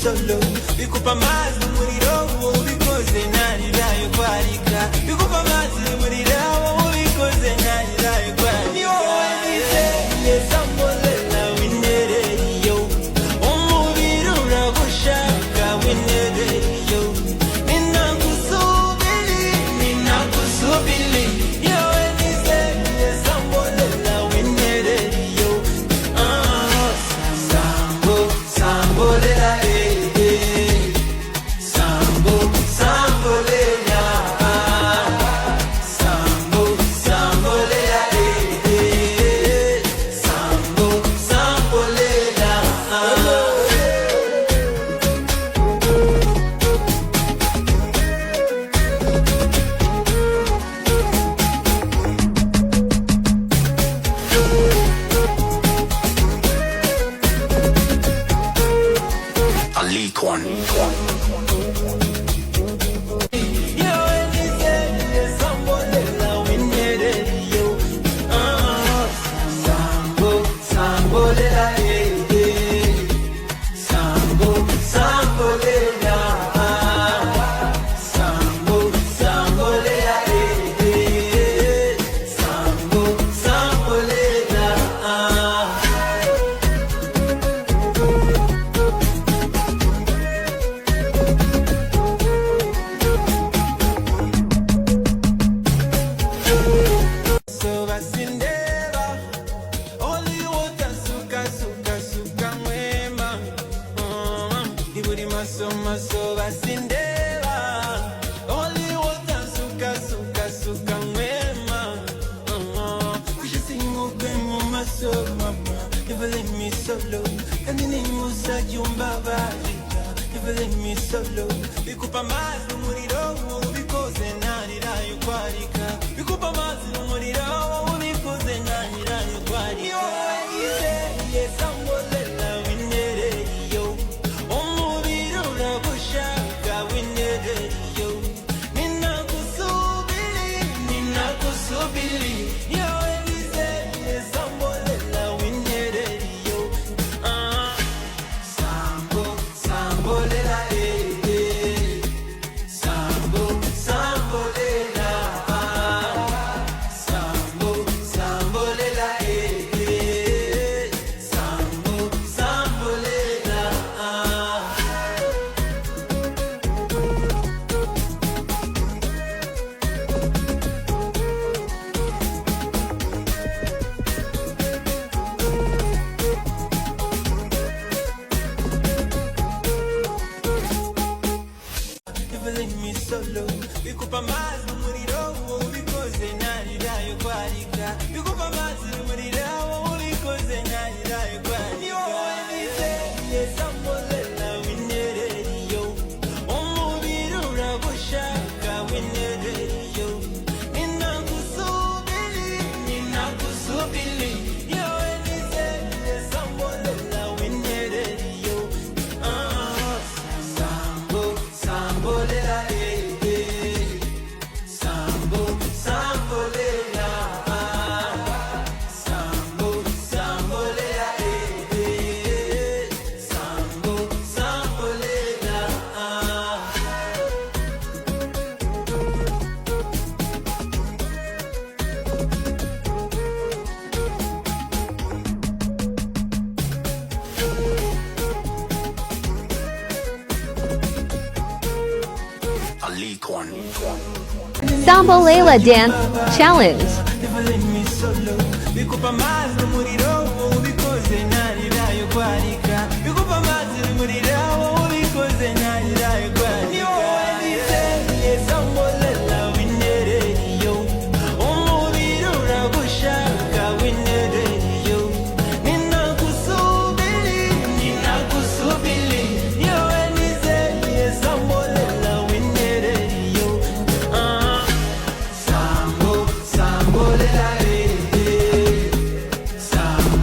solo bikupa amazi umuriro ubikoze ntarirayo kwarika bikupa amazi umuriro ubikoze ntarirayo kwarika ni wowe nizeye sambolela winereyo umubiri uragushaka winereyo ninakusubiri yowe nizeye sambolela winereyo sambo sambolela sambo sambolela sambo sambolela sambo sambolela Alicorn. yowe nizeye sambolela winereyo sambo sambolela sambo sambolela sambo sambolela sambo sambolela so basindeba only water suka suka suka mwema iburi masoma so basindeba only water suka suka suka mwema kujisinguke mu maso mama never let me solo kandi ni musa jumbabarira never let me solo bikupa amazi umuriro ubikoze ntarirayo kwarika bikupa amazi umuriro ubikoze ntarirayo kwarika yowe nizeye sambolela winereyo umubiri uragushaka winereyo ninakusubiri yowe nizeye sambolela winereyo sambo sambolela sambo sambolela sambo sambolela sambo sambolela never let me solo bikupa amazi umuriro ubikoze ntarirayo kwarika bikupa amazi umuriro ubikoze ntarirayo kwarika ni wowe nizeye sambolela winereyo umubiri uragushaka winereyo ninakusubiri yowe nizeye sambolela winereyo sambo sambolela sambo sambolela sambo sambolela sambo sambolela Alicorn. Sambolela Dance Challenge. never let me solo bikupa amazi umuriro ubikoze ntarirayo kwarika bikupa amazi umuriro ubikoze ntarirayo kwarika ni wowe nizeye sambolela winereyo umubiri uragushaka winereyo ninakusubiri yowe nizeye sambolela winereyo sambo sambolela sambo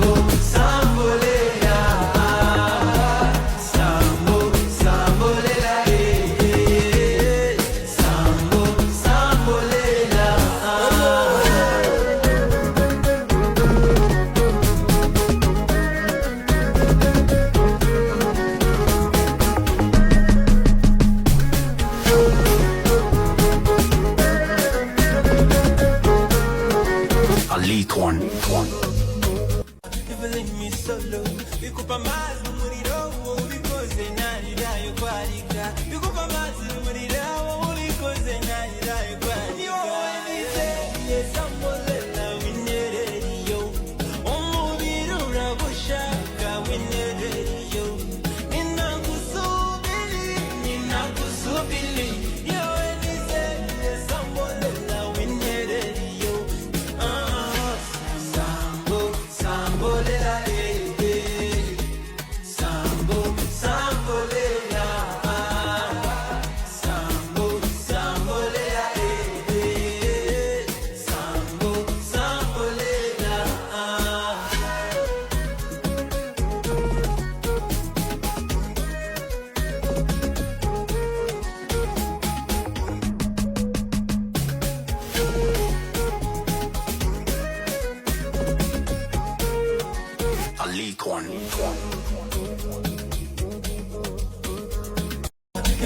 Alikon.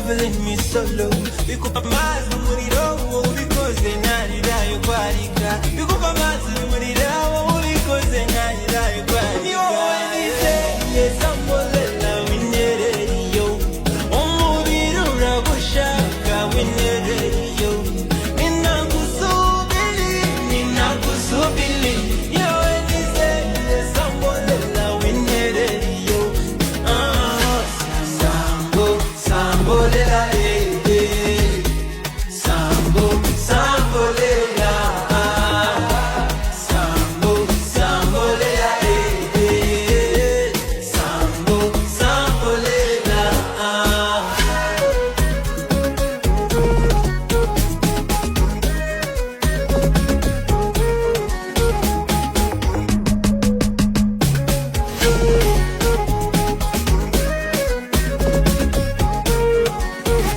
Feeling me solo bikupa amazi umuriro ubikoze ntarirayo kwarika bikupa amazi umuriro ubikoze ntarirayo kwarika ni wowe nizeye sambolela winereriyo umubiri uragushaka winereriyo ninagusubili yowe nizeye sambolela winereriyo Sambolela, Sambo, sambolela, Sambo, sambolela, Sambo, sambolela.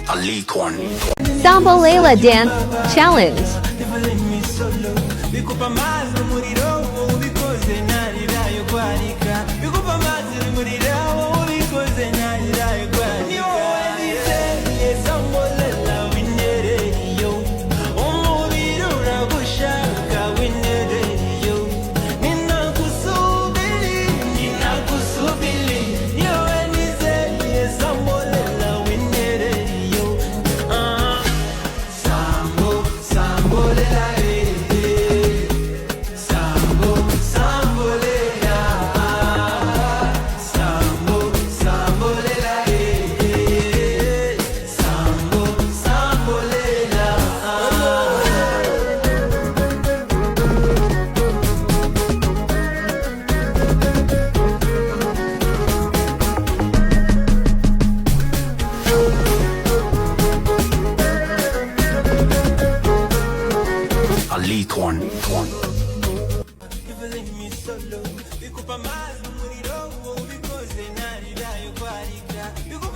Alikon. Sambolela Dance Challenge. Feeling me solo bikupa amazi umuriro ubikoze ntarirayo kwarika bikupa amazi umuriro ubikoze ntarirayo kwarika ni wowe nizeye sambolela winereriyo umubiri uragushaka winereriyo ninagusubili yowe nizeye sambolela winereriyo Sambo, sambolela, Sambo, sambolela, Sambo, sambolela, Sambo, sambolela. Alikon. Feeling me solo bikupa amazi umuriro ubikoze ntarirayo kwarika bikupa